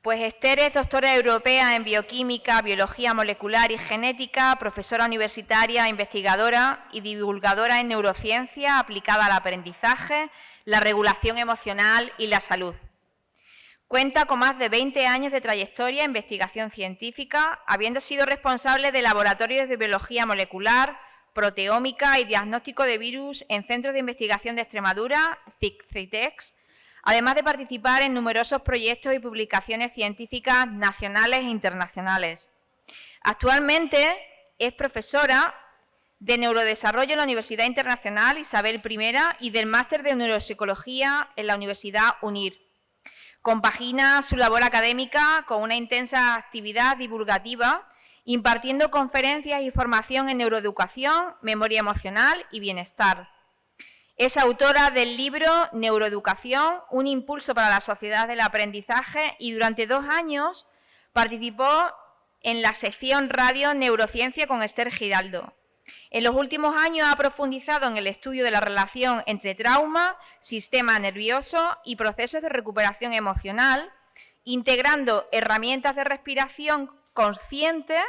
Pues Esther es doctora europea en bioquímica, biología molecular y genética, profesora universitaria, investigadora y divulgadora en neurociencia aplicada al aprendizaje, la regulación emocional y la salud. Cuenta con más de 20 años de trayectoria en investigación científica, habiendo sido responsable de laboratorios de biología molecular, proteómica y diagnóstico de virus en centros de investigación de Extremadura, CITEX, además de participar en numerosos proyectos y publicaciones científicas nacionales e internacionales. Actualmente es profesora de neurodesarrollo en la Universidad Internacional Isabel I y del máster de neuropsicología en la Universidad UNIR. Compagina su labor académica con una intensa actividad divulgativa, impartiendo conferencias y formación en neuroeducación, memoria emocional y bienestar. Es autora del libro Neuroeducación, un impulso para la sociedad del aprendizaje y durante 2 años participó en la sección radio Neurociencia con Esther Giraldo. En los últimos años ha profundizado en el estudio de la relación entre trauma, sistema nervioso y procesos de recuperación emocional, integrando herramientas de respiración consciente,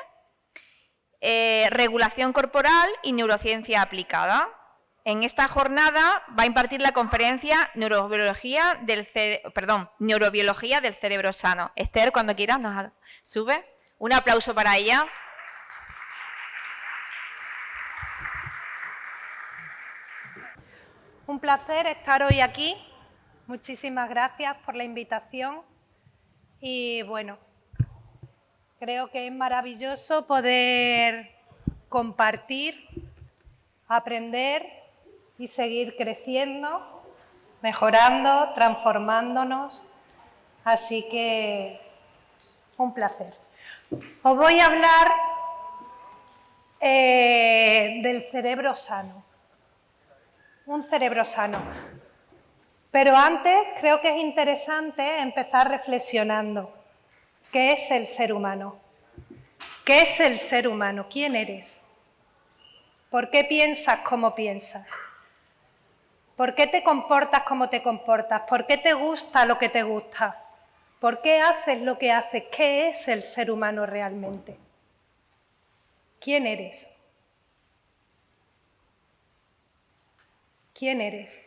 regulación corporal y neurociencia aplicada. En esta jornada va a impartir la conferencia Neurobiología del cerebro sano. Esther, cuando quieras, nos sube. Un aplauso para ella. Un placer estar hoy aquí. Muchísimas gracias por la invitación. Y bueno, creo que es maravilloso poder compartir, aprender y seguir creciendo, mejorando, transformándonos. Así que un placer. Os voy a hablar del cerebro sano. Un cerebro sano. Pero antes creo que es interesante empezar reflexionando. ¿Qué es el ser humano? ¿Qué es el ser humano? ¿Quién eres? ¿Por qué piensas como piensas? ¿Por qué te comportas como te comportas? ¿Por qué te gusta lo que te gusta? ¿Por qué haces lo que haces? ¿Qué es el ser humano realmente? ¿Quién eres? ¿Quién eres?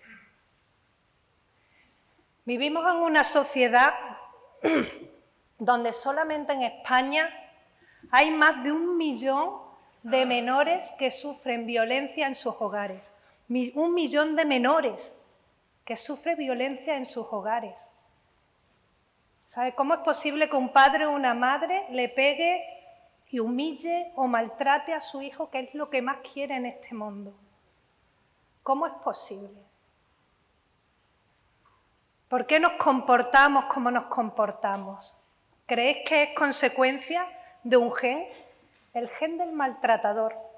Vivimos en una sociedad donde solamente en España hay más de 1 millón de menores que sufren violencia en sus hogares. 1 millón de menores que sufren violencia en sus hogares. ¿Sabe cómo es posible que un padre o una madre le pegue y humille o maltrate a su hijo, que es lo que más quiere en este mundo? ¿Cómo es posible? ¿Por qué nos comportamos como nos comportamos? ¿Creéis que es consecuencia de un gen? El gen del maltratador.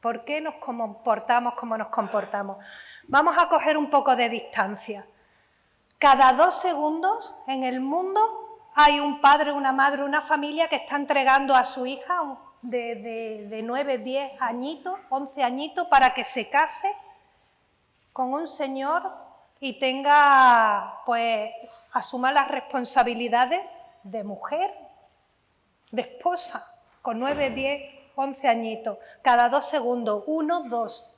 ¿Por qué nos comportamos como nos comportamos? Vamos a coger un poco de distancia. Cada 2 segundos en el mundo hay un padre, una madre, una familia que está entregando a su hija de 9, 10 añitos, 11 añitos, para que se case con un señor y tenga, pues, asuma las responsabilidades de mujer, de esposa, con 9, 10, 11 añitos. Cada 2 segundos, 1, 2,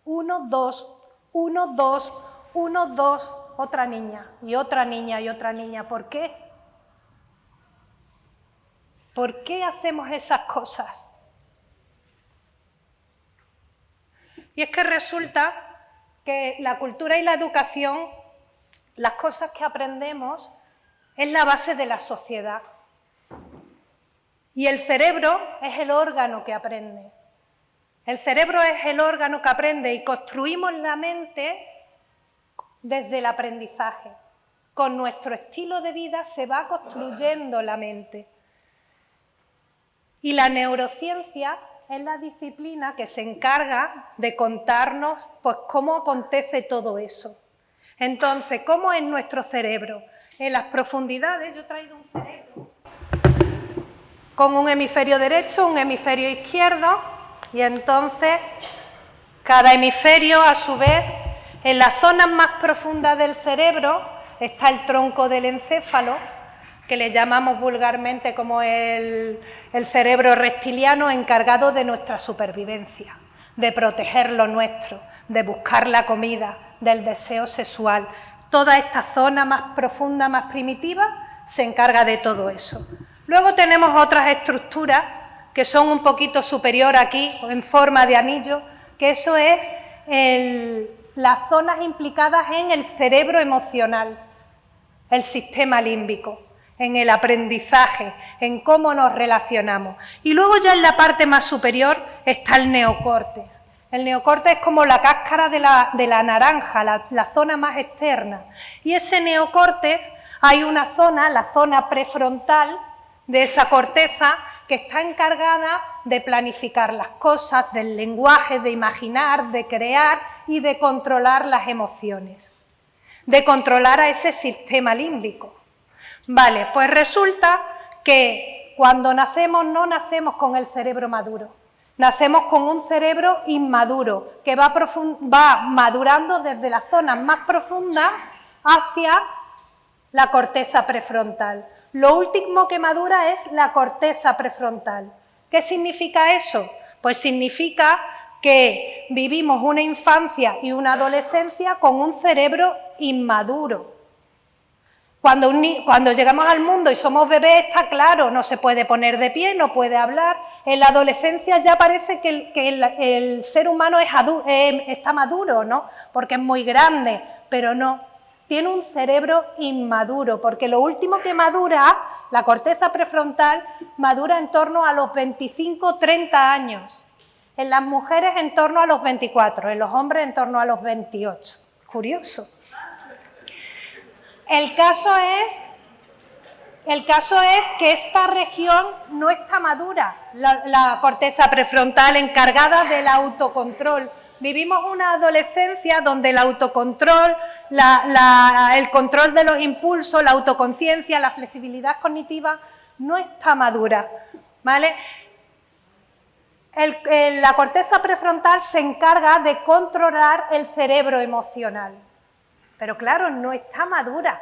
1, 2, 1, 2, 1, 2, otra niña y otra niña y otra niña. ¿Por qué? ¿Por qué hacemos esas cosas? Y es que resulta que la cultura y la educación, las cosas que aprendemos, es la base de la sociedad. Y el cerebro es el órgano que aprende. El cerebro es el órgano que aprende y construimos la mente desde el aprendizaje. Con nuestro estilo de vida se va construyendo la mente. Y la neurociencia es la disciplina que se encarga de contarnos, pues, cómo acontece todo eso. Entonces, ¿cómo es nuestro cerebro? En las profundidades, yo he traído un cerebro con un hemisferio derecho, un hemisferio izquierdo, y entonces cada hemisferio, a su vez, en las zonas más profundas del cerebro está el tronco del encéfalo, que le llamamos vulgarmente como el cerebro reptiliano, encargado de nuestra supervivencia, de proteger lo nuestro, de buscar la comida, del deseo sexual. Toda esta zona más profunda, más primitiva, se encarga de todo eso. Luego tenemos otras estructuras que son un poquito superior aquí, en forma de anillo, que eso es las zonas implicadas en el cerebro emocional, el sistema límbico, en el aprendizaje, en cómo nos relacionamos. Y luego ya en la parte más superior está el neocórtex. El neocórtex es como la cáscara de la naranja, la zona más externa. Y ese neocórtex, hay una zona, la zona prefrontal de esa corteza, que está encargada de planificar las cosas, del lenguaje, de imaginar, de crear y de controlar las emociones, de controlar a ese sistema límbico. Vale, pues resulta que cuando nacemos no nacemos con el cerebro maduro, nacemos con un cerebro inmaduro que va madurando desde las zonas más profundas hacia la corteza prefrontal. Lo último que madura es la corteza prefrontal. ¿Qué significa eso? Pues significa que vivimos una infancia y una adolescencia con un cerebro inmaduro. Cuando llegamos al mundo y somos bebés, está claro, no se puede poner de pie, no puede hablar. En la adolescencia ya parece que el ser humano está maduro, ¿no? Porque es muy grande, pero no. Tiene un cerebro inmaduro, porque lo último que madura, la corteza prefrontal, madura en torno a los 25-30 años. En las mujeres en torno a los 24, en los hombres en torno a los 28. Curioso. El caso es que esta región no está madura, la corteza prefrontal encargada del autocontrol. Vivimos una adolescencia donde el autocontrol, el control de los impulsos, la autoconciencia, la flexibilidad cognitiva no está madura, ¿vale? La corteza prefrontal se encarga de controlar el cerebro emocional, pero claro, no está madura.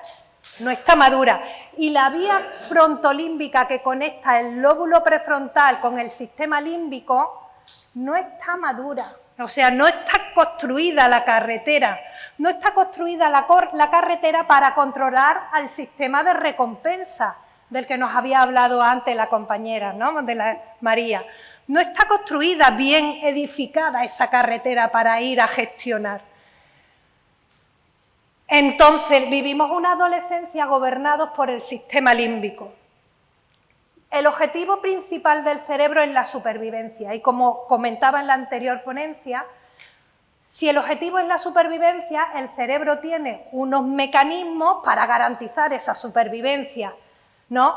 No está madura. Y la vía frontolímbica que conecta el lóbulo prefrontal con el sistema límbico no está madura. O sea, no está construida la carretera. No está construida la carretera para controlar al sistema de recompensa del que nos había hablado antes la compañera, ¿no? De la María. No está construida, bien edificada esa carretera para ir a gestionar. Entonces, vivimos una adolescencia gobernados por el sistema límbico. El objetivo principal del cerebro es la supervivencia y, como comentaba en la anterior ponencia, si el objetivo es la supervivencia, el cerebro tiene unos mecanismos para garantizar esa supervivencia, ¿no?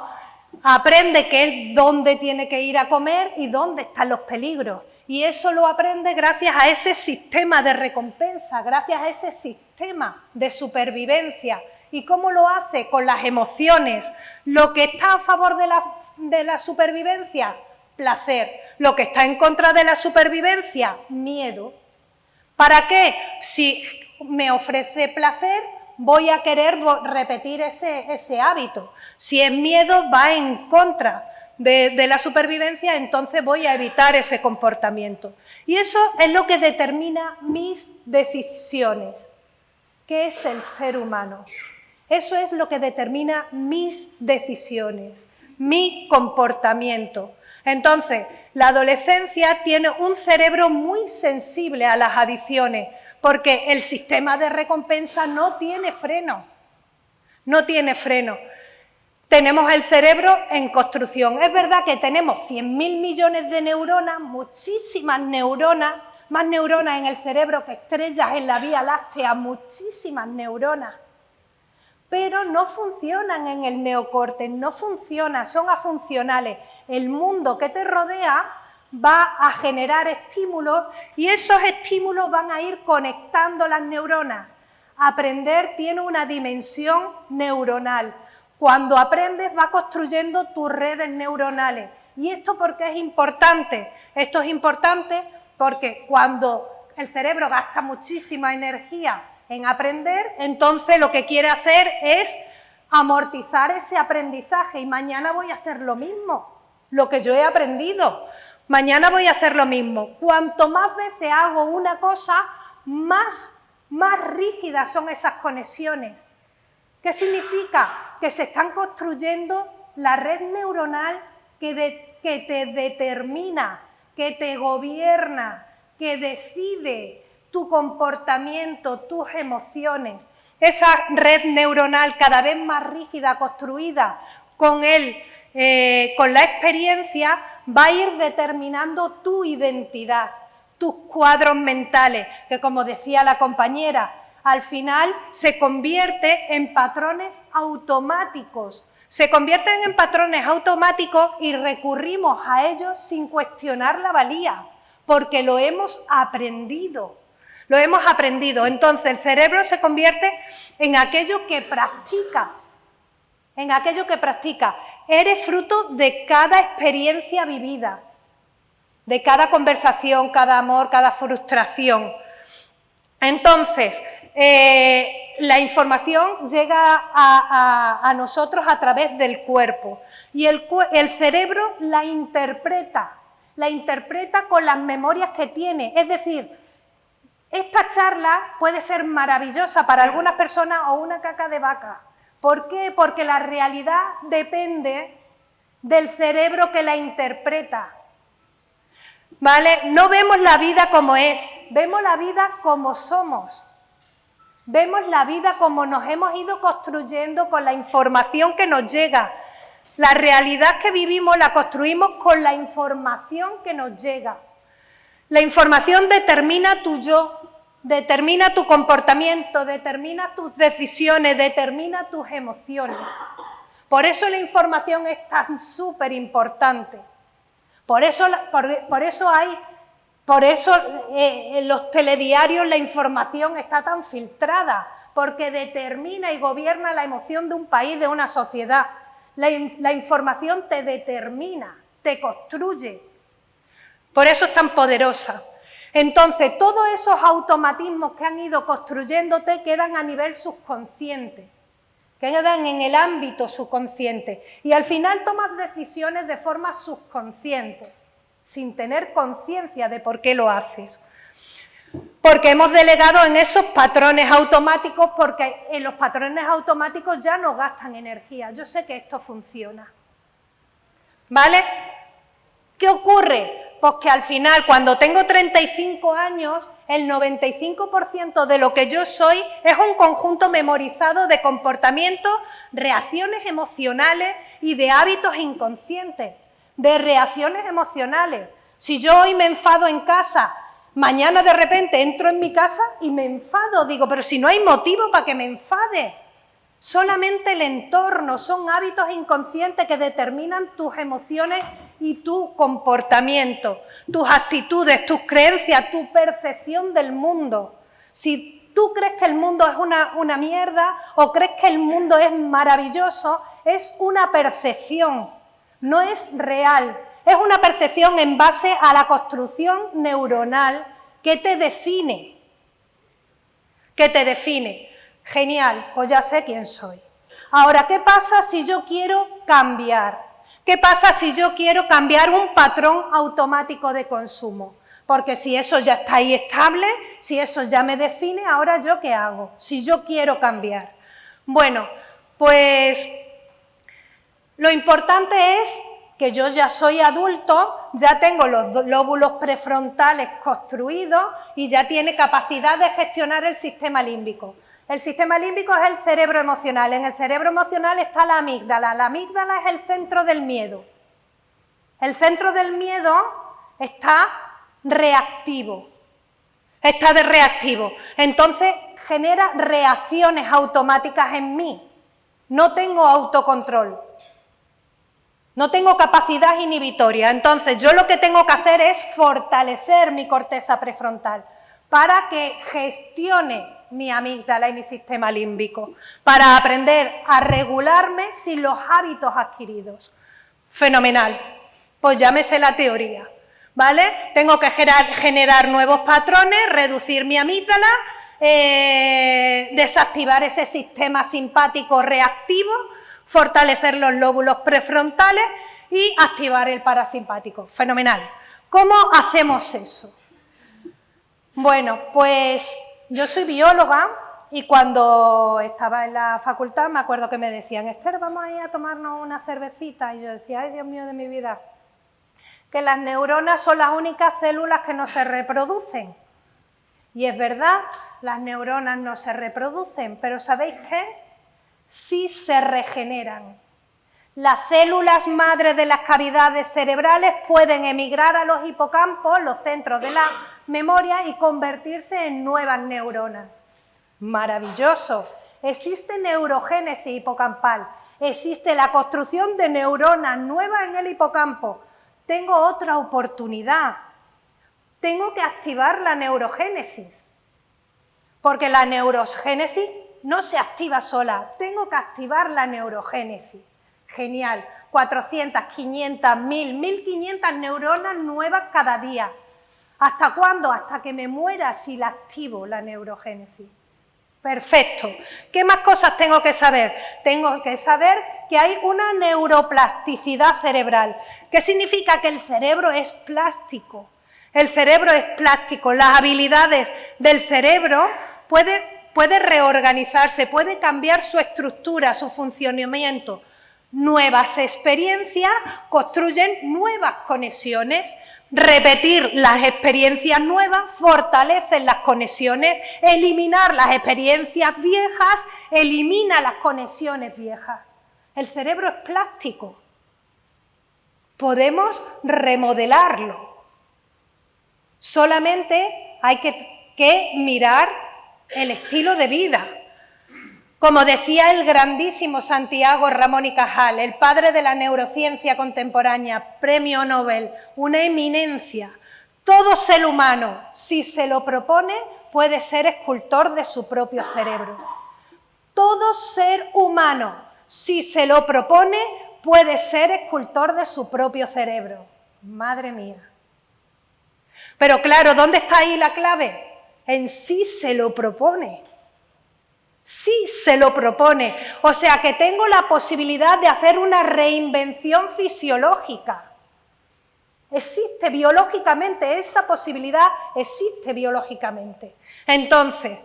Aprende dónde tiene que ir a comer y dónde están los peligros. Y eso lo aprende gracias a ese sistema de recompensa, gracias a ese sistema de supervivencia. ¿Y cómo lo hace? Con las emociones. Lo que está a favor de la supervivencia, placer. Lo que está en contra de la supervivencia, miedo. ¿Para qué? Si me ofrece placer, voy a querer repetir ese hábito. Si es miedo, va en contra de la supervivencia, entonces voy a evitar ese comportamiento. Y eso es lo que determina mis decisiones. ¿Qué es el ser humano? Eso es lo que determina mis decisiones, mi comportamiento. Entonces, la adolescencia tiene un cerebro muy sensible a las adicciones, porque el sistema de recompensa no tiene freno. No tiene freno. Tenemos el cerebro en construcción. Es verdad que tenemos 100.000 millones de neuronas, muchísimas neuronas, más neuronas en el cerebro que estrellas en la Vía Láctea, muchísimas neuronas. Pero no funcionan en el neocórtex, no funcionan, son afuncionales. El mundo que te rodea va a generar estímulos y esos estímulos van a ir conectando las neuronas. Aprender tiene una dimensión neuronal. Cuando aprendes va construyendo tus redes neuronales. ¿Y esto por qué es importante? Esto es importante porque cuando el cerebro gasta muchísima energía en aprender, entonces lo que quiere hacer es amortizar ese aprendizaje y mañana voy a hacer lo mismo, lo que yo he aprendido. Mañana voy a hacer lo mismo. Cuanto más veces hago una cosa, más rígidas son esas conexiones. ¿Qué significa? Que se están construyendo la red neuronal que te determina, que te gobierna, que decide tu comportamiento, tus emociones. Esa red neuronal cada vez más rígida, construida con la experiencia, va a ir determinando tu identidad, tus cuadros mentales, que como decía la compañera, al final se convierte en patrones automáticos. Se convierten en patrones automáticos y recurrimos a ellos sin cuestionar la valía, porque lo hemos aprendido. Lo hemos aprendido. Entonces el cerebro se convierte en aquello que practica. En aquello que practica. Eres fruto de cada experiencia vivida, de cada conversación, cada amor, cada frustración. Entonces, la información llega a nosotros a través del cuerpo y el cerebro la interpreta con las memorias que tiene. Es decir, esta charla puede ser maravillosa para algunas personas o una caca de vaca. ¿Por qué? Porque la realidad depende del cerebro que la interpreta. ¿Vale? No vemos la vida como es, vemos la vida como somos. Vemos la vida como nos hemos ido construyendo con la información que nos llega. La realidad que vivimos la construimos con la información que nos llega. La información determina tu yo, determina tu comportamiento, determina tus decisiones, determina tus emociones. Por eso la información es tan súper importante. Por eso en los telediarios la información está tan filtrada, porque determina y gobierna la emoción de un país, de una sociedad. La información te determina, te construye. Por eso es tan poderosa. Entonces, todos esos automatismos que han ido construyéndote quedan a nivel subconsciente, quedan en el ámbito subconsciente. Y al final tomas decisiones de forma subconsciente, sin tener conciencia de por qué lo haces. Porque hemos delegado en esos patrones automáticos, porque en los patrones automáticos ya no gastan energía. Yo sé que esto funciona. ¿Vale? ¿Qué ocurre? Pues que al final, cuando tengo 35 años, el 95% de lo que yo soy es un conjunto memorizado de comportamientos, reacciones emocionales y de hábitos inconscientes, de reacciones emocionales. Si yo hoy me enfado en casa, mañana de repente entro en mi casa y me enfado. Digo, pero si no hay motivo para que me enfade. Solamente el entorno, son hábitos inconscientes que determinan tus emociones y tu comportamiento, tus actitudes, tus creencias, tu percepción del mundo. Si tú crees que el mundo es una mierda o crees que el mundo es maravilloso, es una percepción, no es real. Es una percepción en base a la construcción neuronal que te define. Genial, pues ya sé quién soy. Ahora, ¿qué pasa si yo quiero cambiar? ¿Qué pasa si yo quiero cambiar un patrón automático de consumo? Porque si eso ya está ahí estable, si eso ya me define, ahora ¿yo qué hago? Si yo quiero cambiar. Bueno, pues lo importante es que yo ya soy adulto, ya tengo los lóbulos prefrontales construidos y ya tiene capacidad de gestionar el sistema límbico. El sistema límbico es el cerebro emocional. En el cerebro emocional está la amígdala. La amígdala es el centro del miedo. El centro del miedo está reactivo. Está de reactivo. Entonces genera reacciones automáticas en mí. No tengo autocontrol. No tengo capacidad inhibitoria. Entonces yo lo que tengo que hacer es fortalecer mi corteza prefrontal para que gestione mi amígdala y mi sistema límbico, para aprender a regularme sin los hábitos adquiridos. Fenomenal. Pues ya me sé la teoría, ¿vale? Tengo que generar nuevos patrones, reducir mi amígdala desactivar ese sistema simpático reactivo, fortalecer los lóbulos prefrontales y activar el parasimpático. Fenomenal. ¿Cómo hacemos eso? Bueno, pues yo soy bióloga y cuando estaba en la facultad me acuerdo que me decían, Esther, vamos a ir a tomarnos una cervecita. Y yo decía, ay, Dios mío de mi vida, que las neuronas son las únicas células que no se reproducen. Y es verdad, las neuronas no se reproducen, pero ¿sabéis qué? Sí se regeneran. Las células madres de las cavidades cerebrales pueden emigrar a los hipocampos, los centros de la memoria, y convertirse en nuevas neuronas. Maravilloso. Existe neurogénesis hipocampal, existe la construcción de neuronas nuevas en el hipocampo. Tengo otra oportunidad. Tengo que activar la neurogénesis, porque la neurogénesis no se activa sola, tengo que activar la neurogénesis. Genial, 400, 500, 1000, 1500 neuronas nuevas cada día. ¿Hasta cuándo? Hasta que me muera si la activo, la neurogénesis. Perfecto. ¿Qué más cosas tengo que saber? Tengo que saber que hay una neuroplasticidad cerebral. ¿Qué significa? Que el cerebro es plástico. El cerebro es plástico, las habilidades del cerebro puede reorganizarse, puede cambiar su estructura, su funcionamiento. Nuevas experiencias construyen nuevas conexiones. Repetir las experiencias nuevas fortalecen las conexiones. Eliminar las experiencias viejas elimina las conexiones viejas. El cerebro es plástico. Podemos remodelarlo. Solamente hay que mirar el estilo de vida. Como decía el grandísimo Santiago Ramón y Cajal, el padre de la neurociencia contemporánea, premio Nobel, una eminencia, todo ser humano, si se lo propone, puede ser escultor de su propio cerebro. Todo ser humano, si se lo propone, puede ser escultor de su propio cerebro. Madre mía. Pero claro, ¿dónde está ahí la clave? En sí se lo propone. Sí se lo propone. O sea que tengo la posibilidad de hacer una reinvención fisiológica. Existe biológicamente, esa posibilidad existe biológicamente. Entonces,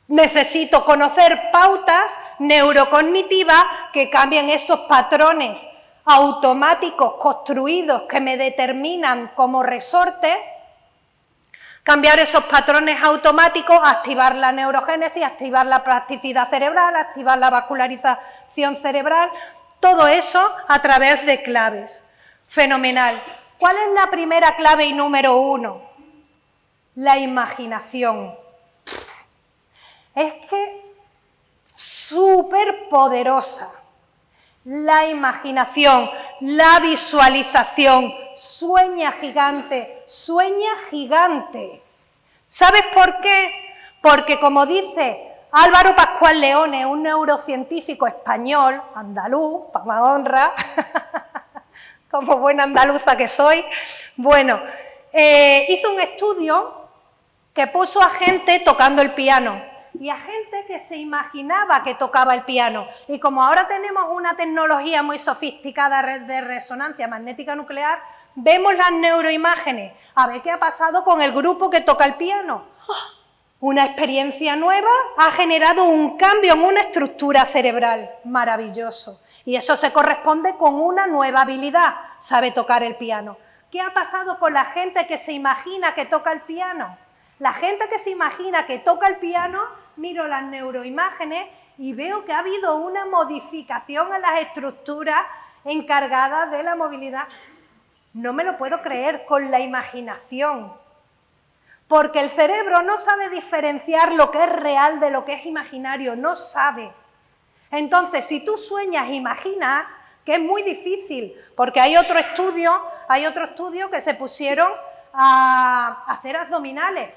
necesito conocer pautas neurocognitivas que cambien esos patrones automáticos construidos que me determinan como resorte, cambiar esos patrones automáticos, activar la neurogénesis, activar la plasticidad cerebral, activar la vascularización cerebral, todo eso a través de claves. Fenomenal. ¿Cuál es la primera clave y número 1? La imaginación. Es que súper poderosa. La imaginación, la visualización, sueña gigante, sueña gigante. ¿Sabes por qué? Porque como dice Álvaro Pascual Leone, un neurocientífico español, andaluz, para más honra, como buena andaluza que soy, bueno, hizo un estudio que puso a gente tocando el piano. Y a gente que se imaginaba que tocaba el piano. Y como ahora tenemos una tecnología muy sofisticada de resonancia magnética nuclear, vemos las neuroimágenes. A ver qué ha pasado con el grupo que toca el piano. ¡Oh! Una experiencia nueva ha generado un cambio en una estructura cerebral. Maravilloso. Y eso se corresponde con una nueva habilidad. Sabe tocar el piano. ¿Qué ha pasado con la gente que se imagina que toca el piano? La gente que se imagina que toca el piano, miro las neuroimágenes y veo que ha habido una modificación en las estructuras encargadas de la movilidad. No me lo puedo creer, con la imaginación. Porque el cerebro no sabe diferenciar lo que es real de lo que es imaginario, no sabe. Entonces, si tú sueñas e imaginas, que es muy difícil, porque hay otro estudio que se pusieron a hacer abdominales.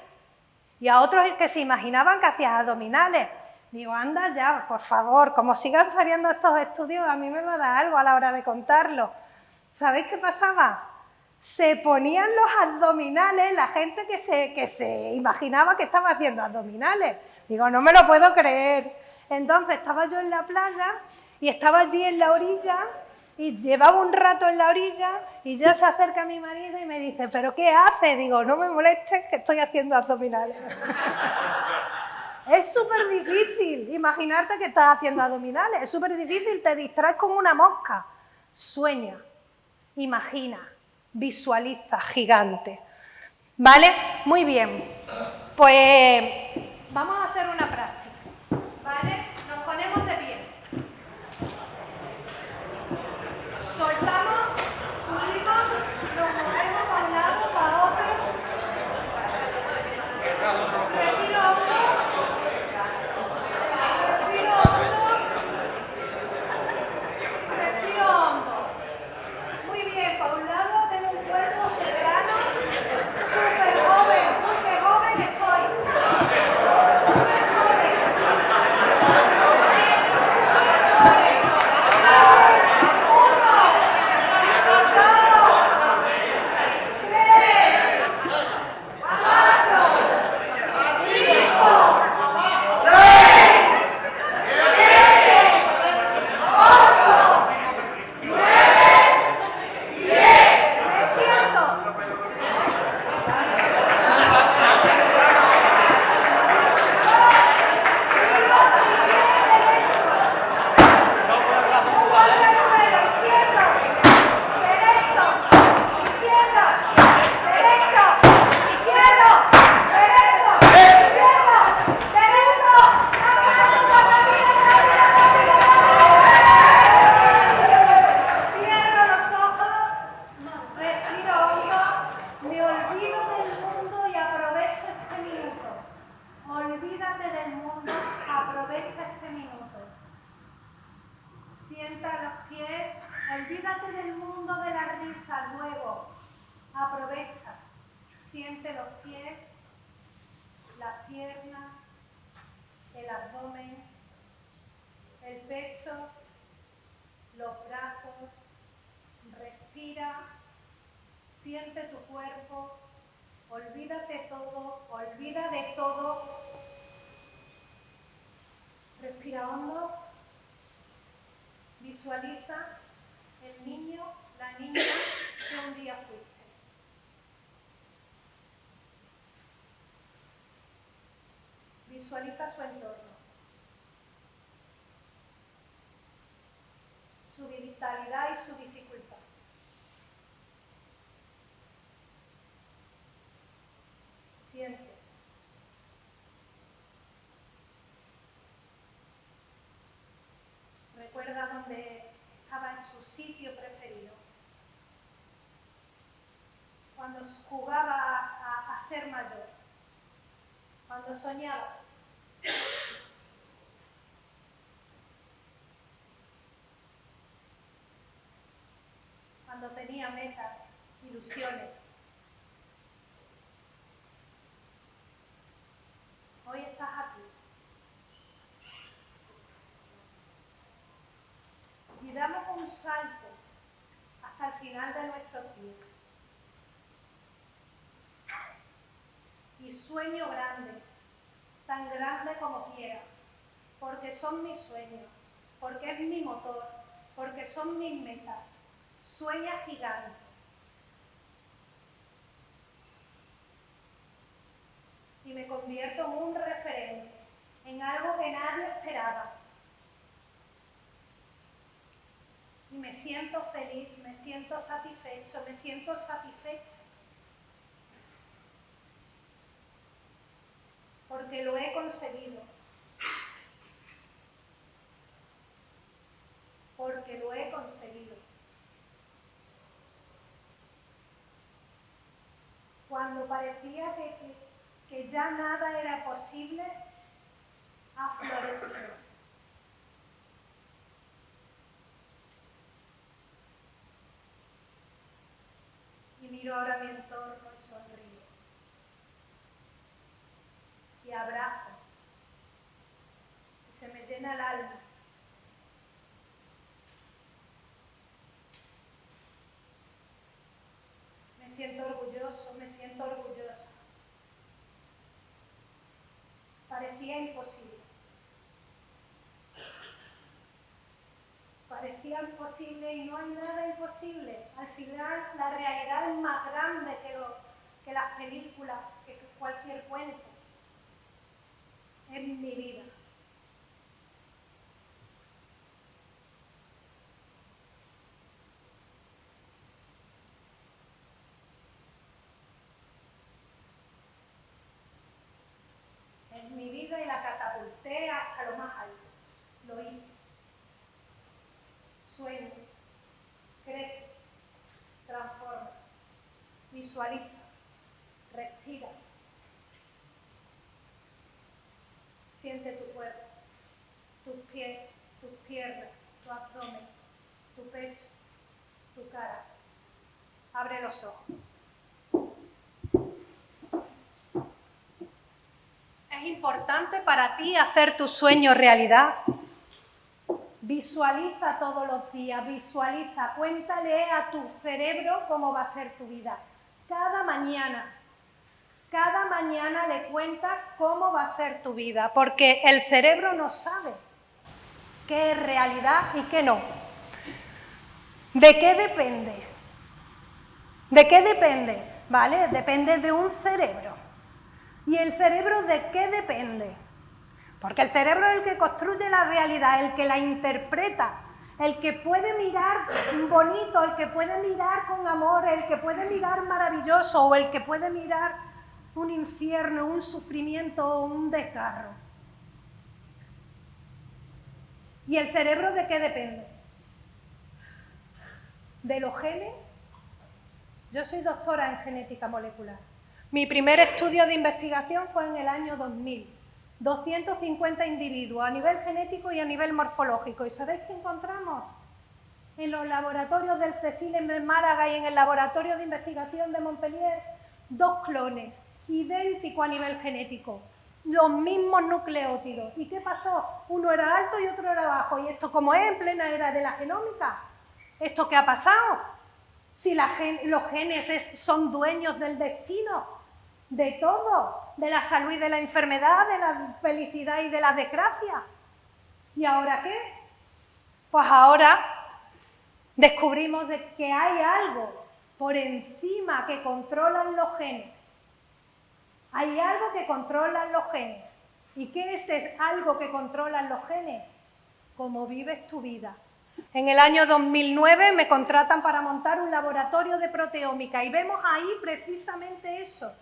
Y a otros que se imaginaban que hacían abdominales. Digo, anda ya, por favor, como sigan saliendo estos estudios, a mí me va a dar algo a la hora de contarlo. ¿Sabéis qué pasaba? se ponían los abdominales, la gente que se imaginaba que estaba haciendo abdominales. Digo, no me lo puedo creer. Entonces estaba yo en la playa y estaba allí en la orilla y llevaba un rato en la orilla y ya se acerca mi marido y me dice, ¿pero qué haces? Digo, no me molestes que estoy haciendo abdominales. Es súper difícil imaginarte que estás haciendo abdominales, es súper difícil, te distraes como una mosca. Sueña, imagina, visualiza, gigante. ¿Vale? Muy bien. Pues vamos a hacer una práctica. ¿Vale? Nos ponemos de pie. Soltamos, subimos, nos movemos para un lado, para otro. Respiro hondo. Respiro hondo. Respiro hondo. Muy bien, por un lado tengo un cuerpo soberano, súper joven. Uy, qué joven estoy. Súper joven. Sienta los pies, olvídate del mundo de la risa, luego aprovecha, siente los pies, las piernas, el abdomen, el pecho, los brazos, respira, siente tu cuerpo, olvídate todo, olvida de todo, respira hondo. Visualiza el niño, la niña que un día fuiste. Visualiza su entorno, su vitalidad y su dificultad. Siente. Recuerda dónde estaba en su sitio preferido. Cuando jugaba a ser mayor. Cuando soñaba. Cuando tenía metas, ilusiones. Hoy estás aquí. Y damos un salto hasta el final de nuestros pies. Y sueño grande, tan grande como quiera, porque son mis sueños, porque es mi motor, porque son mis metas. Sueña gigante. Y me convierto en un referente, en algo que nadie esperaba. Y me siento feliz, me siento satisfecho, me siento satisfecha. Porque lo he conseguido. Porque lo he conseguido. Cuando parecía que ya nada era posible, ha florecido. Y miro ahora mi entorno y sonrío. Y abrazo. Y se me llena el alma. imposible. Parecía imposible y no hay nada imposible. Al final, la realidad es más grande que las películas, que cualquier cuento. Es mi vida. Es mi vida y la catapulté a lo más alto. Lo hice. Sueña, crece, transforma, visualiza, respira. Siente tu cuerpo, tus pies, tus piernas, tu abdomen, tu pecho, tu cara. Abre los ojos. ¿Es importante para ti hacer tus sueños realidad? Visualiza todos los días, visualiza, cuéntale a tu cerebro cómo va a ser tu vida. Cada mañana le cuentas cómo va a ser tu vida, porque el cerebro no sabe qué es realidad y qué no. ¿De qué depende? ¿De qué depende? ¿Vale? Depende de un cerebro. ¿Y el cerebro de qué depende? Porque el cerebro es el que construye la realidad, el que la interpreta, el que puede mirar bonito, el que puede mirar con amor, el que puede mirar maravilloso o el que puede mirar un infierno, un sufrimiento o un desgarro. ¿Y el cerebro de qué depende? ¿De los genes? Yo soy doctora en genética molecular. Mi primer estudio de investigación fue en el año 2000. 250 individuos a nivel genético y a nivel morfológico. ¿Y sabéis qué encontramos? En los laboratorios del CSIL en Málaga y en el laboratorio de investigación de Montpellier, 2 clones, idénticos a nivel genético, los mismos nucleótidos. ¿Y qué pasó? Uno era alto y otro era bajo. ¿Y esto cómo es en plena era de la genómica? ¿Esto qué ha pasado? Si los genes son dueños del destino, de todo, de la salud y de la enfermedad, de la felicidad y de la desgracia. ¿Y ahora qué? Pues ahora descubrimos de que hay algo por encima que controlan los genes. Hay algo que controlan los genes. ¿Y qué es algo que controlan los genes? Cómo vives tu vida. En el año 2009 me contratan para montar un laboratorio de proteómica y vemos ahí precisamente eso.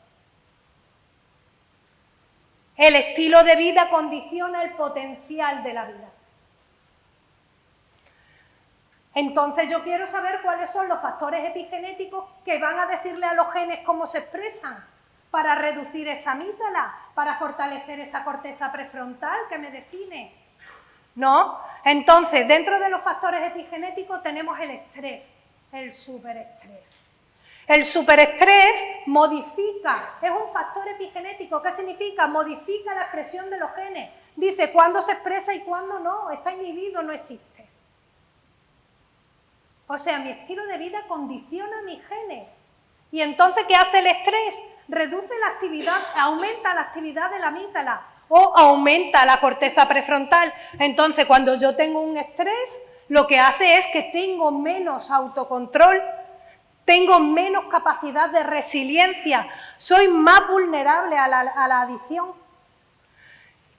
El estilo de vida condiciona el potencial de la vida. Entonces yo quiero saber cuáles son los factores epigenéticos que van a decirle a los genes cómo se expresan para reducir esa amígdala, para fortalecer esa corteza prefrontal que me define. ¿No? Entonces, dentro de los factores epigenéticos tenemos el estrés, el superestrés. El superestrés modifica, es un factor epigenético. ¿Qué significa? Modifica la expresión de los genes. Dice cuándo se expresa y cuándo no, está inhibido, no existe. O sea, mi estilo de vida condiciona mis genes. Y entonces, ¿qué hace el estrés? Reduce la actividad, aumenta la actividad de la amígdala o aumenta la corteza prefrontal. Entonces, cuando yo tengo un estrés, lo que hace es que tengo menos autocontrol, tengo menos capacidad de resiliencia, soy más vulnerable a la adicción.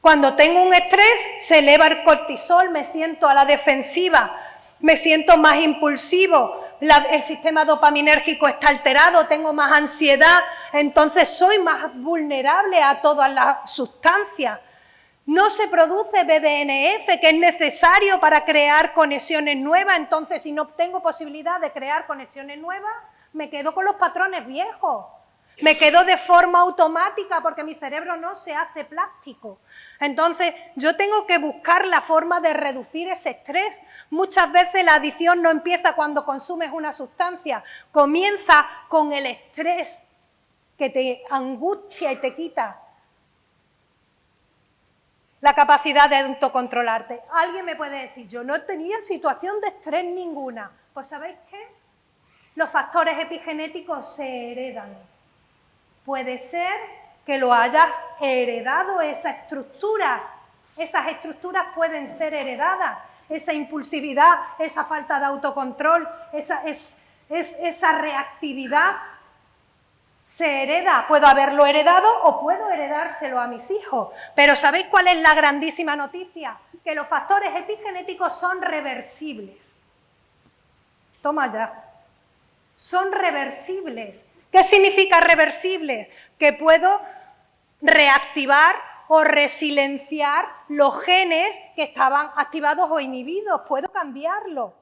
Cuando tengo un estrés, se eleva el cortisol, me siento a la defensiva, me siento más impulsivo, el sistema dopaminérgico está alterado, tengo más ansiedad, entonces soy más vulnerable a todas las sustancias. No se produce BDNF, que es necesario para crear conexiones nuevas, entonces si no tengo posibilidad de crear conexiones nuevas, me quedo con los patrones viejos. Me quedo de forma automática porque mi cerebro no se hace plástico. Entonces, yo tengo que buscar la forma de reducir ese estrés. Muchas veces la adicción no empieza cuando consumes una sustancia, comienza con el estrés que te angustia y te quita la capacidad de autocontrolarte. Alguien me puede decir, yo no tenía situación de estrés ninguna. Pues ¿sabéis qué? Los factores epigenéticos se heredan. Puede ser que lo hayas heredado, esa estructura Esas estructuras pueden ser heredadas, esa impulsividad, esa falta de autocontrol, esa reactividad se hereda. Puedo haberlo heredado o puedo heredárselo a mis hijos. Pero ¿sabéis cuál es la grandísima noticia? Que los factores epigenéticos son reversibles. Toma ya. Son reversibles. ¿Qué significa reversibles? Que puedo reactivar o resilenciar los genes que estaban activados o inhibidos. Puedo cambiarlo.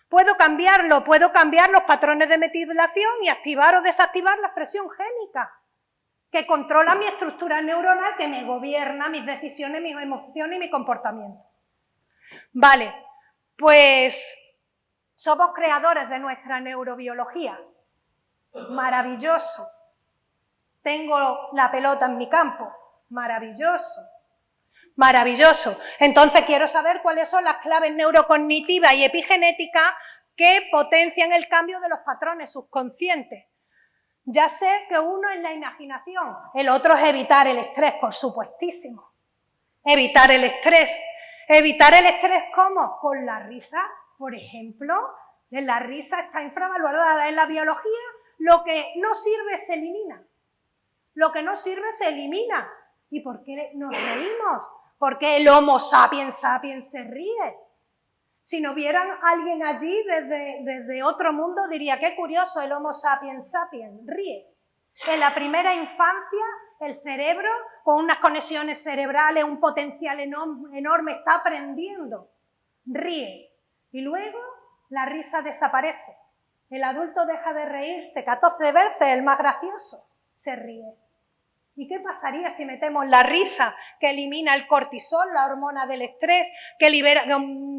Puedo cambiar los patrones de metilación y activar o desactivar la expresión génica, que controla mi estructura neuronal, que me gobierna mis decisiones, mis emociones y mi comportamiento. Vale, pues somos creadores de nuestra neurobiología. Maravilloso. Tengo la pelota en mi campo. Maravilloso. Maravilloso. Entonces quiero saber cuáles son las claves neurocognitivas y epigenéticas que potencian el cambio de los patrones subconscientes. Ya sé que uno es la imaginación, el otro es evitar el estrés, por supuestísimo. Evitar el estrés. ¿Evitar el estrés cómo? Con la risa, por ejemplo. La risa está infravalorada en la biología. Lo que no sirve se elimina. Lo que no sirve se elimina. ¿Y por qué nos reímos? Porque el Homo sapiens sapiens se ríe. Si no vieran alguien allí desde otro mundo, diría, qué curioso, el Homo sapiens sapiens ríe. En la primera infancia, el cerebro, con unas conexiones cerebrales, un potencial enorme, está aprendiendo. Ríe. Y luego la risa desaparece. El adulto deja de reírse 14 veces, el más gracioso, se ríe. ¿Y qué pasaría si metemos la risa, que elimina el cortisol, la hormona del estrés, que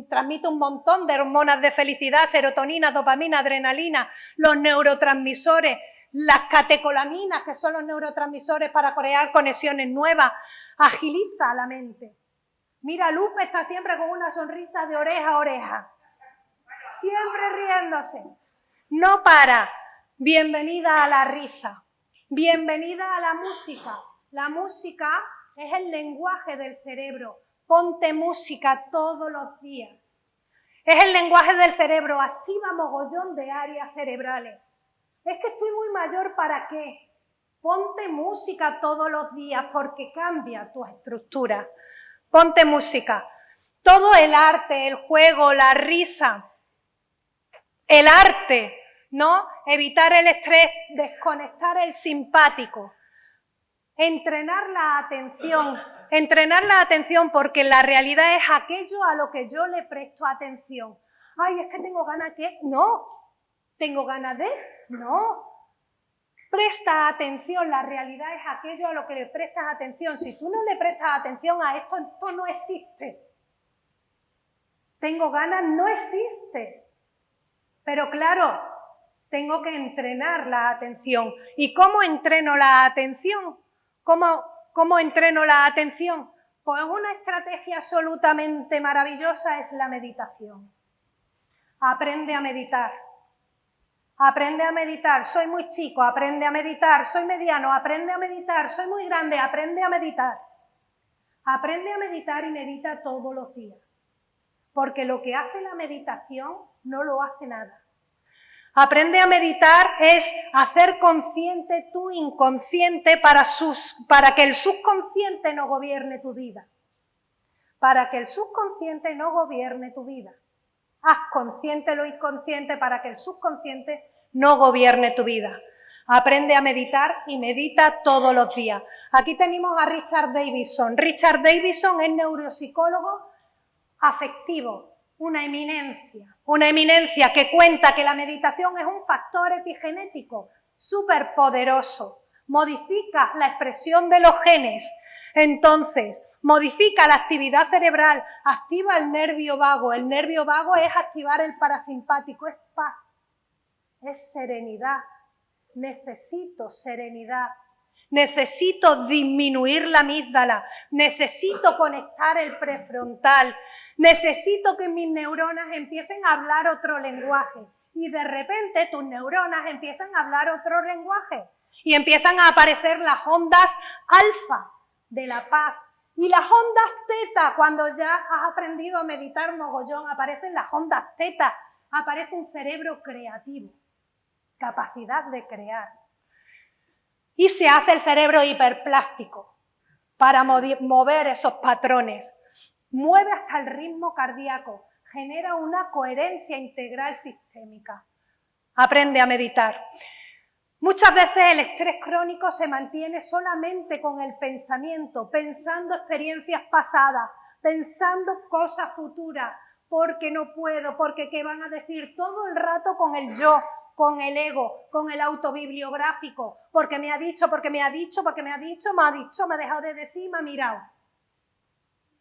transmite un montón de hormonas de felicidad, serotonina, dopamina, adrenalina, los neurotransmisores, las catecolaminas, que son los neurotransmisores para crear conexiones nuevas, agiliza la mente? Mira, Lupe está siempre con una sonrisa de oreja a oreja, siempre riéndose. No para. Bienvenida a la risa. Bienvenida a la música. La música es el lenguaje del cerebro. Ponte música todos los días. Es el lenguaje del cerebro. Activa mogollón de áreas cerebrales. Es que estoy muy mayor, ¿para qué? Ponte música todos los días porque cambia tu estructura. Ponte música. Todo el arte, el juego, la risa, el arte, ¿no? Evitar el estrés, desconectar el simpático, entrenar la atención porque la realidad es aquello a lo que yo le presto atención. Ay, es que tengo ganas de... No, tengo ganas de... No, presta atención, la realidad es aquello a lo que le prestas atención. Si tú no le prestas atención a esto, esto no existe. Tengo ganas, no existe. Pero claro, tengo que entrenar la atención. ¿Y cómo entreno la atención? ¿Cómo entreno la atención? Pues una estrategia absolutamente maravillosa es la meditación. Aprende a meditar. Aprende a meditar. Soy muy chico, aprende a meditar. Soy mediano, aprende a meditar. Soy muy grande, aprende a meditar. Aprende a meditar y medita todos los días. Porque lo que hace la meditación no lo hace nada. Aprende a meditar es hacer consciente tu inconsciente para que el subconsciente no gobierne tu vida. Para que el subconsciente no gobierne tu vida. Haz consciente lo inconsciente para que el subconsciente no gobierne tu vida. Aprende a meditar y medita todos los días. Aquí tenemos a Richard Davidson. Richard Davidson es neuropsicólogo afectivo. Una eminencia que cuenta que la meditación es un factor epigenético súper poderoso. Modifica la expresión de los genes. Entonces, modifica la actividad cerebral, activa el nervio vago. El nervio vago es activar el parasimpático, es paz, es serenidad. Necesito serenidad. Necesito disminuir la amígdala, necesito conectar el prefrontal, necesito que mis neuronas empiecen a hablar otro lenguaje y de repente tus neuronas empiezan a hablar otro lenguaje y empiezan a aparecer las ondas alfa de la paz Y las ondas teta, cuando ya has aprendido a meditar mogollón, aparecen las ondas teta, aparece un cerebro creativo, capacidad de crear. Y se hace el cerebro hiperplástico para mover esos patrones. Mueve hasta el ritmo cardíaco, genera una coherencia integral sistémica. Aprende a meditar. Muchas veces el estrés crónico se mantiene solamente con el pensamiento, pensando experiencias pasadas, pensando cosas futuras, porque no puedo, porque qué van a decir, todo el rato con el yo, con el ego, con el autobibliográfico, porque me ha dicho, porque me ha dicho, porque me ha dicho, me ha dejado de decir, me ha mirado.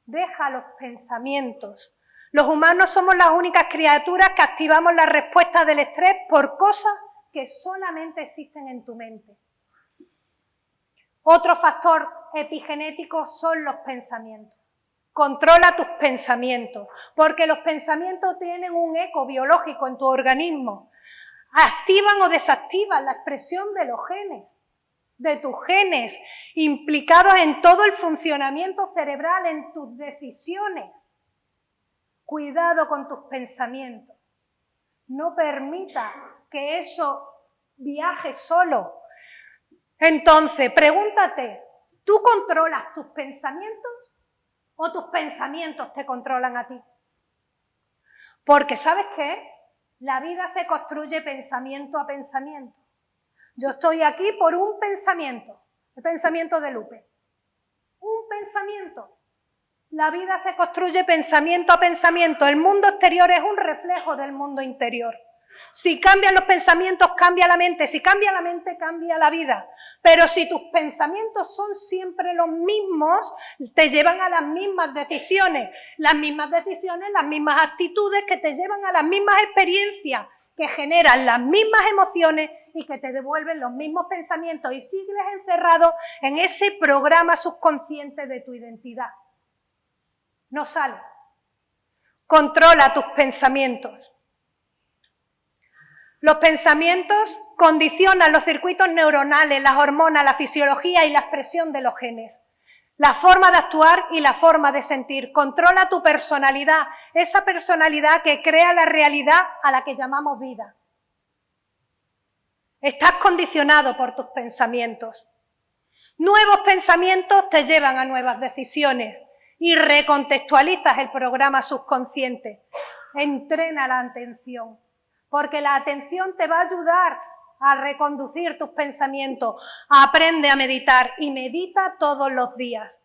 Deja los pensamientos. Los humanos somos las únicas criaturas que activamos la respuesta del estrés por cosas que solamente existen en tu mente. Otro factor epigenético son los pensamientos. Controla tus pensamientos, porque los pensamientos tienen un eco biológico en tu organismo. Activan o desactivan la expresión de los genes, de tus genes, implicados en todo el funcionamiento cerebral, en tus decisiones. Cuidado con tus pensamientos. No permita que eso viaje solo. Entonces, pregúntate, ¿tú controlas tus pensamientos o tus pensamientos te controlan a ti? Porque, ¿sabes qué? La vida se construye pensamiento a pensamiento. Yo estoy aquí por un pensamiento, el pensamiento de Lupe. Un pensamiento. La vida se construye pensamiento a pensamiento. El mundo exterior es un reflejo del mundo interior. Si cambian los pensamientos, cambia la mente. Si cambia la mente, cambia la vida. Pero si tus pensamientos son siempre los mismos, te llevan a las mismas decisiones. Las mismas actitudes que te llevan a las mismas experiencias, que generan las mismas emociones y que te devuelven los mismos pensamientos. Y sigues encerrado en ese programa subconsciente de tu identidad. No sale. Controla tus pensamientos. Los pensamientos condicionan los circuitos neuronales, las hormonas, la fisiología y la expresión de los genes. La forma de actuar y la forma de sentir. Controla tu personalidad, esa personalidad que crea la realidad a la que llamamos vida. Estás condicionado por tus pensamientos. Nuevos pensamientos te llevan a nuevas decisiones. Y recontextualizas el programa subconsciente. Entrena la atención, porque la atención te va a ayudar a reconducir tus pensamientos. Aprende a meditar y medita todos los días.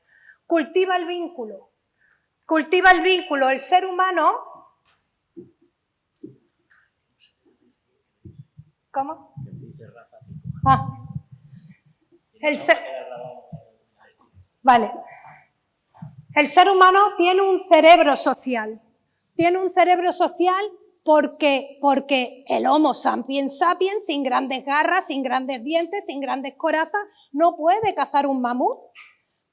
Cultiva el vínculo. Cultiva el vínculo. El ser humano... ¿Cómo? Vale. El ser humano tiene un cerebro social. Tiene un cerebro social porque el Homo sapiens sapiens, sin grandes garras, sin grandes dientes, sin grandes corazas, no puede cazar un mamut.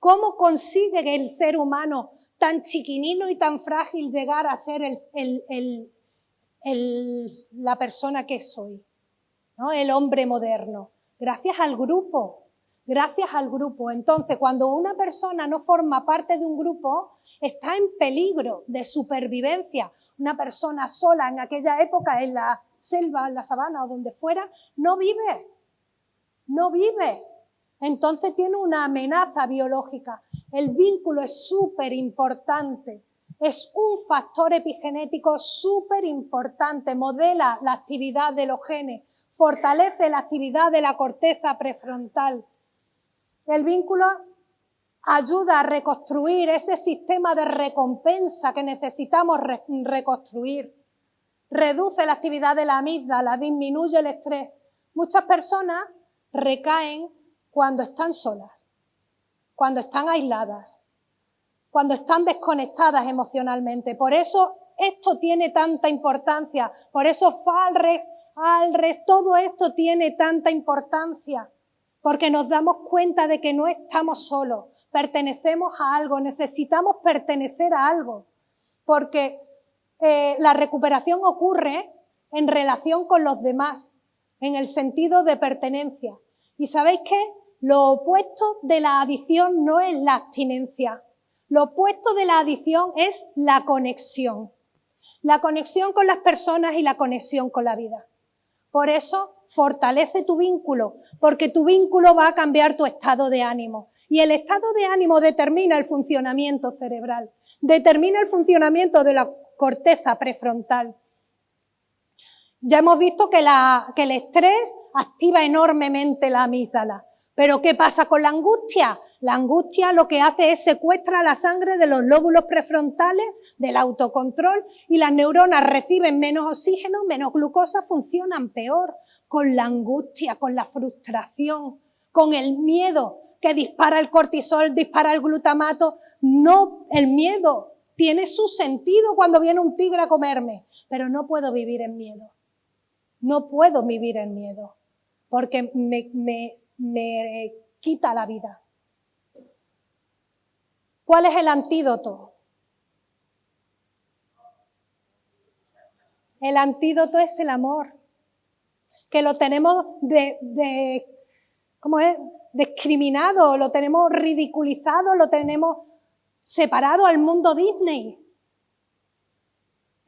¿Cómo consigue que el ser humano tan chiquinino y tan frágil llegar a ser la persona que soy, ¿no? El hombre moderno. Gracias al grupo. Gracias al grupo. Entonces, cuando una persona no forma parte de un grupo, está en peligro de supervivencia. Una persona sola en aquella época, en la selva, en la sabana o donde fuera, no vive. No vive. Entonces tiene una amenaza biológica. El vínculo es súper importante. Es un factor epigenético súper importante. Modela la actividad de los genes. Fortalece la actividad de la corteza prefrontal. El vínculo ayuda a reconstruir ese sistema de recompensa que necesitamos reconstruir. Reduce la actividad de la amígdala, disminuye el estrés. Muchas personas recaen cuando están solas, cuando están aisladas, cuando están desconectadas emocionalmente. Por eso esto tiene tanta importancia, por eso todo esto tiene tanta importancia. Porque nos damos cuenta de que no estamos solos, pertenecemos a algo, necesitamos pertenecer a algo. Porque la recuperación ocurre en relación con los demás, en el sentido de pertenencia. ¿Y sabéis qué? Lo opuesto de la adicción no es la abstinencia. Lo opuesto de la adicción es la conexión. La conexión con las personas y la conexión con la vida. Por eso, fortalece tu vínculo, porque tu vínculo va a cambiar tu estado de ánimo. Y el estado de ánimo determina el funcionamiento cerebral, determina el funcionamiento de la corteza prefrontal. Ya hemos visto que el estrés activa enormemente la amígdala. ¿Pero qué pasa con la angustia? La angustia lo que hace es secuestra la sangre de los lóbulos prefrontales, del autocontrol, y las neuronas reciben menos oxígeno, menos glucosa, funcionan peor. Con la angustia, con la frustración, con el miedo que dispara el cortisol, dispara el glutamato. No, el miedo tiene su sentido cuando viene un tigre a comerme, pero no puedo vivir en miedo. No puedo vivir en miedo, porque me quita la vida. ¿Cuál es el antídoto? El antídoto es el amor, que lo tenemos ¿cómo es? Discriminado, lo tenemos ridiculizado, lo tenemos separado al mundo Disney.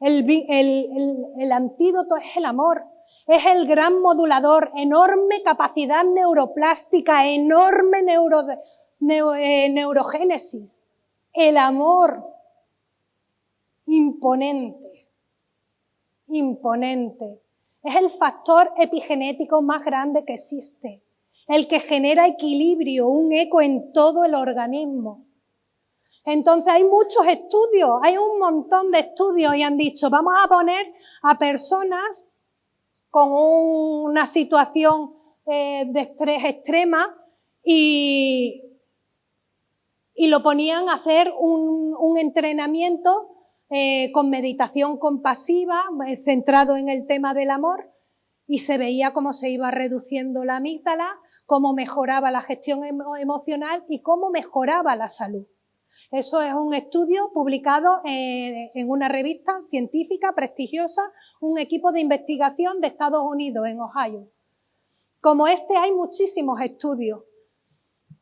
El antídoto es el amor. Es el gran modulador, enorme capacidad neuroplástica, enorme neurogénesis. El amor, imponente, imponente. Es el factor epigenético más grande que existe, el que genera equilibrio, un eco en todo el organismo. Entonces hay muchos estudios, hay un montón de estudios y han dicho, vamos a poner a personas con una situación de estrés extrema y lo ponían a hacer un entrenamiento con meditación compasiva, centrado en el tema del amor, y se veía cómo se iba reduciendo la amígdala, cómo mejoraba la gestión emocional y cómo mejoraba la salud. Eso es un estudio publicado en una revista científica prestigiosa, un equipo de investigación de Estados Unidos, en Ohio. Como este hay muchísimos estudios.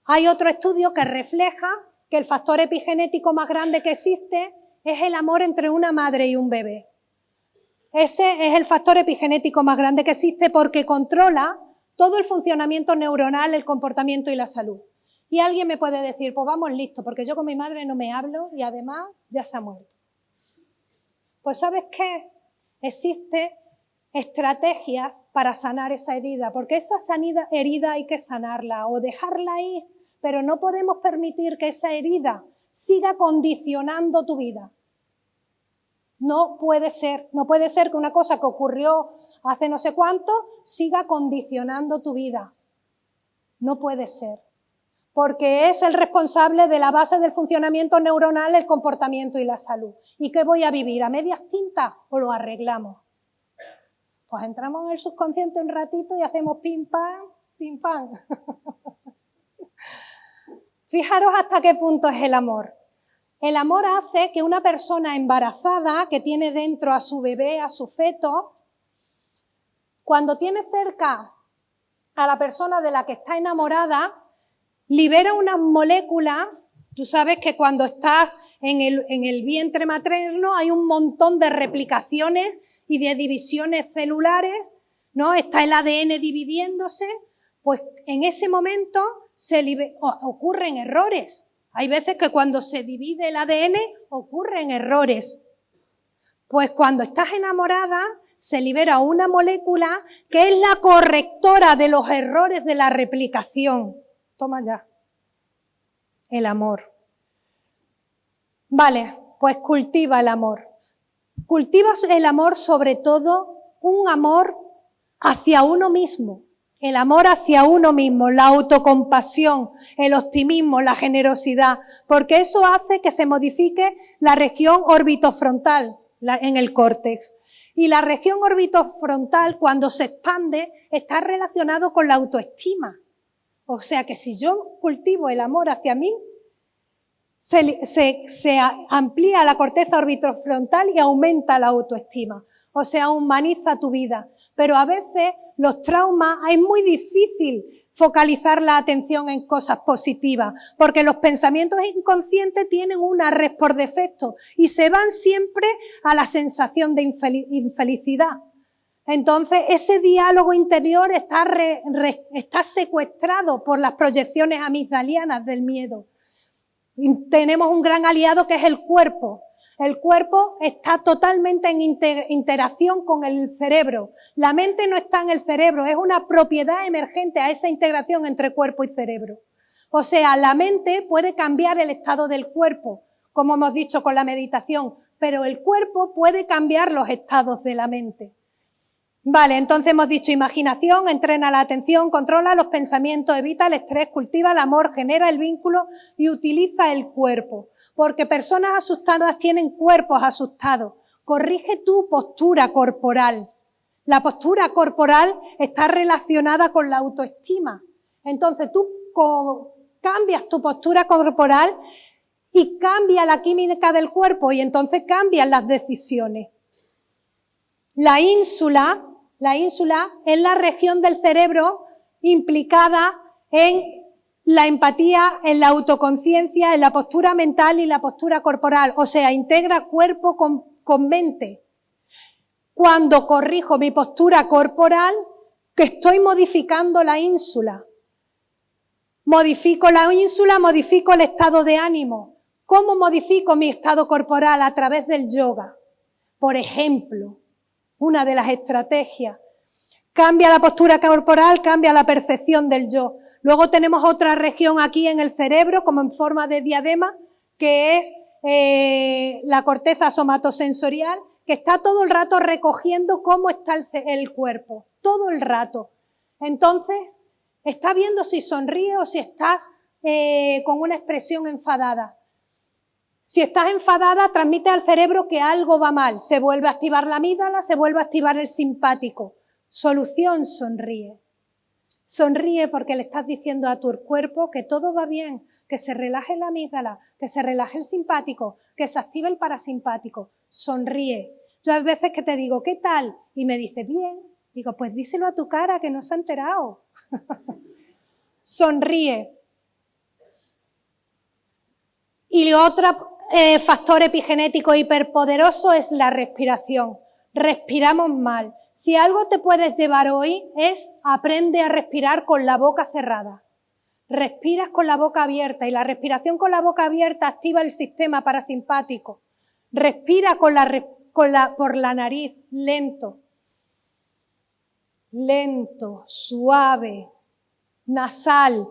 Hay otro estudio que refleja que el factor epigenético más grande que existe es el amor entre una madre y un bebé. Ese es el factor epigenético más grande que existe porque controla todo el funcionamiento neuronal, el comportamiento y la salud. Y alguien me puede decir, pues vamos listo, porque yo con mi madre no me hablo y además ya se ha muerto. Pues ¿sabes qué? Existen estrategias para sanar esa herida, porque esa herida hay que sanarla o dejarla ahí, pero no podemos permitir que esa herida siga condicionando tu vida. No puede ser que una cosa que ocurrió hace no sé cuánto siga condicionando tu vida. No puede ser. Porque es el responsable de la base del funcionamiento neuronal, el comportamiento y la salud. ¿Y qué voy a vivir? ¿A medias tintas o lo arreglamos? Pues entramos en el subconsciente un ratito y hacemos pim pam, pim pam. Fijaros hasta qué punto es el amor. El amor hace que una persona embarazada que tiene dentro a su bebé, a su feto, cuando tiene cerca a la persona de la que está enamorada, libera unas moléculas. Tú sabes que cuando estás en el vientre materno hay un montón de replicaciones y de divisiones celulares, ¿no? Está el ADN dividiéndose, pues en ese momento ocurren errores. Hay veces que cuando se divide el ADN ocurren errores. Pues cuando estás enamorada se libera una molécula que es la correctora de los errores de la replicación. Toma ya. El amor. Vale, pues cultiva el amor. Cultiva el amor, sobre todo un amor hacia uno mismo. El amor hacia uno mismo, la autocompasión, el optimismo, la generosidad, porque eso hace que se modifique la región orbitofrontal en el córtex. Y la región orbitofrontal, cuando se expande, está relacionado con la autoestima. O sea que si yo cultivo el amor hacia mí, se amplía la corteza orbitofrontal y aumenta la autoestima. O sea, humaniza tu vida. Pero a veces los traumas es muy difícil focalizar la atención en cosas positivas, porque los pensamientos inconscientes tienen una red por defecto y se van siempre a la sensación de infelicidad. Entonces, ese diálogo interior está secuestrado por las proyecciones amigdalianas del miedo. Y tenemos un gran aliado que es el cuerpo. El cuerpo está totalmente en interacción con el cerebro. La mente no está en el cerebro, es una propiedad emergente a esa integración entre cuerpo y cerebro. O sea, la mente puede cambiar el estado del cuerpo, como hemos dicho con la meditación, pero el cuerpo puede cambiar los estados de la mente. Vale, entonces hemos dicho imaginación, entrena la atención, controla los pensamientos, evita el estrés, cultiva el amor, genera el vínculo y utiliza el cuerpo. Porque personas asustadas tienen cuerpos asustados. Corrige tu postura corporal. La postura corporal está relacionada con la autoestima. Entonces tú cambias tu postura corporal y cambia la química del cuerpo y entonces cambian las decisiones. La ínsula es la región del cerebro implicada en la empatía, en la autoconciencia, en la postura mental y la postura corporal. O sea, integra cuerpo con mente. Cuando corrijo mi postura corporal, que estoy modificando la ínsula. Modifico la ínsula, modifico el estado de ánimo. ¿Cómo modifico mi estado corporal? A través del yoga. Por ejemplo, una de las estrategias. Cambia la postura corporal, cambia la percepción del yo. Luego tenemos otra región aquí en el cerebro, como en forma de diadema, que es la corteza somatosensorial, que está todo el rato recogiendo cómo está el cuerpo. Todo el rato. Entonces, está viendo si sonríe o si estás con una expresión enfadada. Si estás enfadada, transmite al cerebro que algo va mal. Se vuelve a activar la amígdala, se vuelve a activar el simpático. Solución, sonríe. Sonríe porque le estás diciendo a tu cuerpo que todo va bien, que se relaje la amígdala, que se relaje el simpático, que se active el parasimpático. Sonríe. Yo hay veces que te digo, ¿qué tal? Y me dices, bien. Digo, pues díselo a tu cara que no se ha enterado. Sonríe. Y otro factor epigenético hiperpoderoso es la respiración. Respiramos mal. Si algo te puedes llevar hoy es aprende a respirar con la boca cerrada. Respiras con la boca abierta y la respiración con la boca abierta activa el sistema parasimpático. Respira por la nariz, lento. Lento, suave, nasal.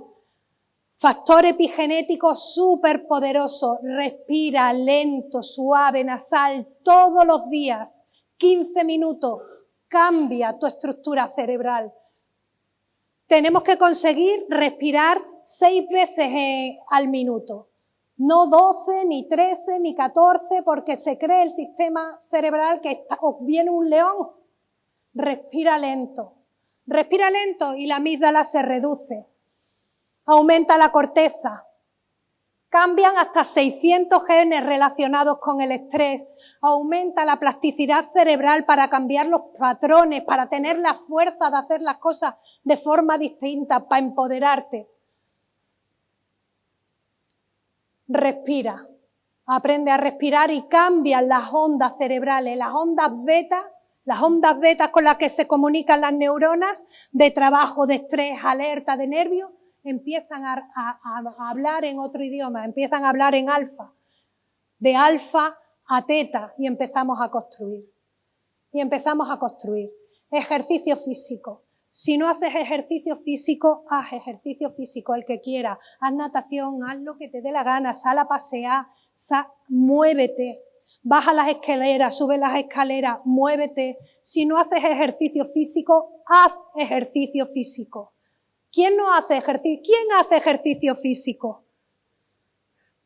Factor epigenético súper poderoso. Respira lento, suave, nasal, todos los días. 15 minutos. Cambia tu estructura cerebral. Tenemos que conseguir respirar 6 veces al minuto. No 12, ni 13, ni 14, porque se cree el sistema cerebral que viene un león. Respira lento. Respira lento y la amígdala se reduce. Aumenta la corteza. Cambian hasta 600 genes relacionados con el estrés. Aumenta la plasticidad cerebral para cambiar los patrones, para tener la fuerza de hacer las cosas de forma distinta, para empoderarte. Respira. Aprende a respirar y cambian las ondas cerebrales, las ondas betas con las que se comunican las neuronas de trabajo, de estrés, alerta, de nervios, empiezan a hablar en otro idioma, empiezan a hablar en alfa, de alfa a teta y empezamos a construir. Ejercicio físico. Si no haces ejercicio físico, haz ejercicio físico, el que quiera. Haz natación, haz lo que te dé la gana, sal a pasear, muévete. Baja las escaleras, sube las escaleras, muévete. Si no haces ejercicio físico, haz ejercicio físico. ¿Quién no hace ejercicio? ¿Quién hace ejercicio físico?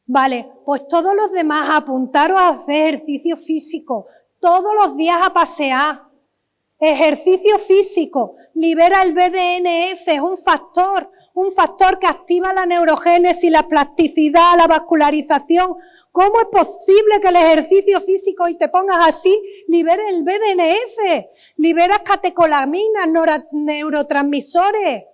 Vale, pues todos los demás apuntaros a hacer ejercicio físico. Todos los días a pasear. Ejercicio físico. Libera el BDNF, es un factor que activa la neurogénesis, la plasticidad, la vascularización. ¿Cómo es posible que el ejercicio físico, y te pongas así, libere el BDNF? Liberas catecolaminas, neurotransmisores.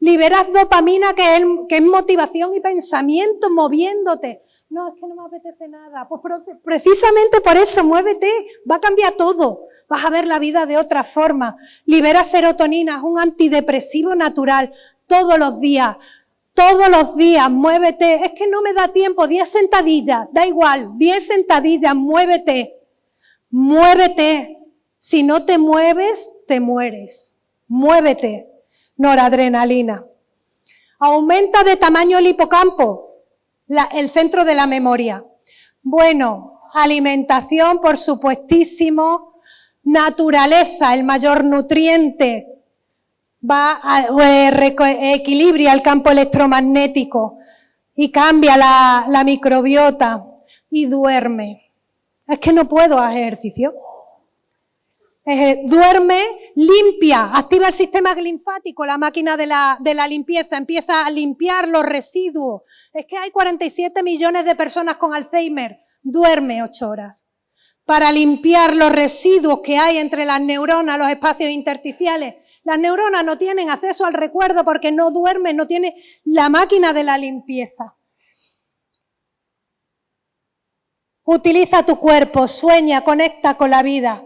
Liberas dopamina, que es motivación y pensamiento, moviéndote. No, es que no me apetece nada. Pues precisamente por eso, muévete, va a cambiar todo. Vas a ver la vida de otra forma. Liberas serotonina, es un antidepresivo natural. Todos los días, muévete. Es que no me da tiempo, 10 sentadillas, da igual, 10 sentadillas, muévete. Muévete. Si no te mueves, te mueres. Muévete. Noradrenalina. Aumenta de tamaño el hipocampo, el centro de la memoria. Bueno, alimentación, por supuestísimo. Naturaleza, el mayor nutriente. Equilibra el campo electromagnético y cambia la microbiota. Y duerme. Es que no puedo hacer ejercicio. Duerme, limpia, activa el sistema linfático, la máquina de la limpieza, empieza a limpiar los residuos. Es que hay 47 millones de personas con Alzheimer. Duerme 8 horas. Para limpiar los residuos que hay entre las neuronas, los espacios intersticiales. Las neuronas no tienen acceso al recuerdo porque no duermen, no tienen la máquina de la limpieza. Utiliza tu cuerpo, sueña, conecta con la vida.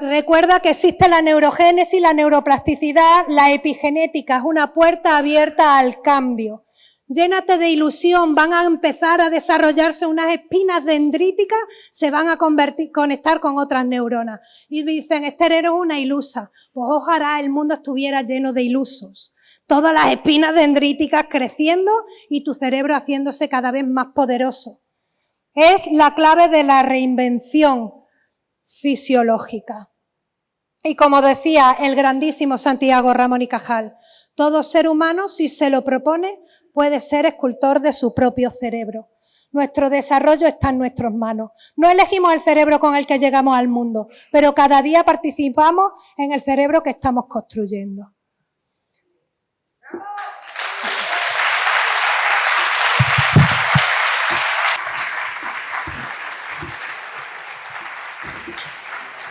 Recuerda que existe la neurogénesis, la neuroplasticidad, la epigenética, es una puerta abierta al cambio. Llénate de ilusión, van a empezar a desarrollarse unas espinas dendríticas, se van a conectar con otras neuronas. Y me dicen, Esther, eres una ilusa. Pues ojalá el mundo estuviera lleno de ilusos. Todas las espinas dendríticas creciendo y tu cerebro haciéndose cada vez más poderoso. Es la clave de la reinvención fisiológica. Y como decía el grandísimo Santiago Ramón y Cajal, todo ser humano, si se lo propone, puede ser escultor de su propio cerebro. Nuestro desarrollo está en nuestras manos. No elegimos el cerebro con el que llegamos al mundo, pero cada día participamos en el cerebro que estamos construyendo.